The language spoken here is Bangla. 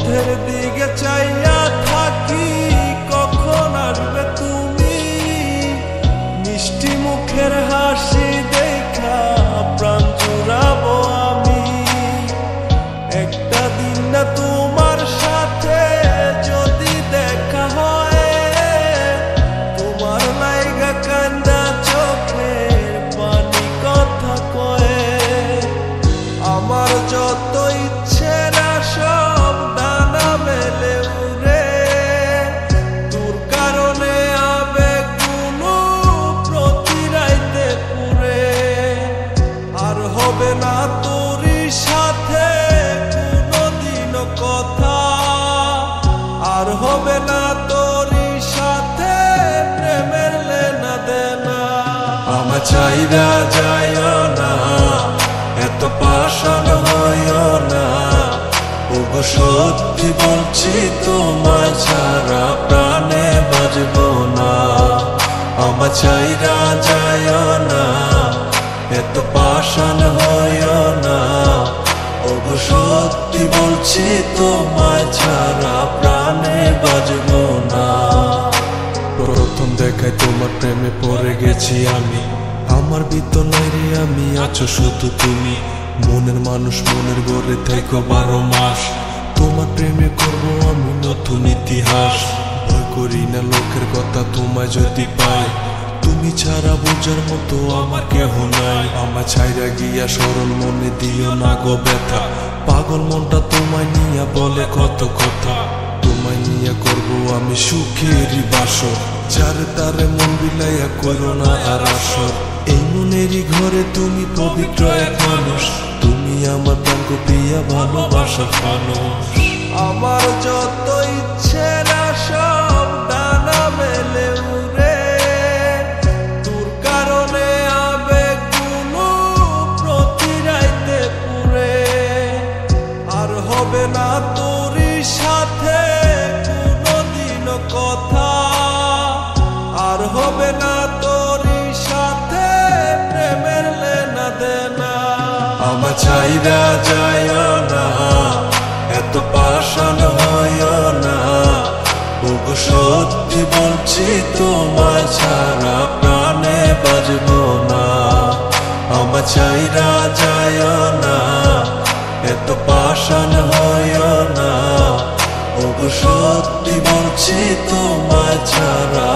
পথের দিকে চাইয়া থাকি, কখন আসবে তুমি? মিষ্টি মুখের হাসি দেখা প্রাণ জুড়াবো আমি। একটা দিন না তোমার সাথে যদি দেখা হয়, তোমার লাইগা কান্দা চোখের পানি কথা কয়ে। আমার যত ইচ্ছে না সব ডানা মেলে উড়ে, তোর কারণে আবেগগুলো প্রতি রাইতে পুরে। আর হবে না তোরই সাথে কোনোদিনও কথা, আর হবে না তোরই সাথে প্রেমের লেনা দেনা। আমার চাইরা যাইও না, এত পাষাণ হইও না। ওগো সত্যি বলছি তোমায় ছাড়া প্রাণে বাজব না। আমার চাইরা যাইও না, এত পাষাণ হইও না। ওগো সত্যি বলছি তোমায় ছাড়া প্রাণে বাজব না। প্রথম দেখায় তোমার প্রেমে পড়ে গেছি আমি, আমার ভিতর নাই রে আমি, আছো শুধু তুমি। মনের মানুষ মনের গড়ে থেকো 12 মাস, তোমার প্রেমে করবো আমি নতুন ইতিহাস। ভয় করি না লোকের কথা তোমায় যদি পাই, তুমি ছাড়া বোঝার মতো আমার কেহ নাই। আমার ছাইরা গিয়া সরল মনে দিও না গো ব্যথা, পাগল মনটা তোমায় নিয়া বলে কত কথা। তোমায় নিয়া করবো আমি সুখেরই বাসর, যারে তারে মন বিলাইয়া করো না আর আসর। এই মনেরই ঘরে তুমি পবিত্র এক মানুষ, তুমি আমার প্রাণ প্রিয়া ভালোবাসার মানুষ। আমার যত ইচ্ছে না সব ডানা মেলে উড়ে, তোর কারণে আবেগগুলো প্রতি রাইতে পুরে। আর হবে না তোরই সাথে কোনোদিনও কথা, আর হবে না তোরই সাথে প্রেমের লেনা দেনা। আমার চাইরা যাইও না, এত পাষাণ হইও না। ওগো সত্যি বলছি তোমায় ছাড়া প্রাণে বাজব না। আমার চাইরা যাইও না, এত পাষাণ হইও না। ওগো সত্যি বলছি তোমায় ছাড়া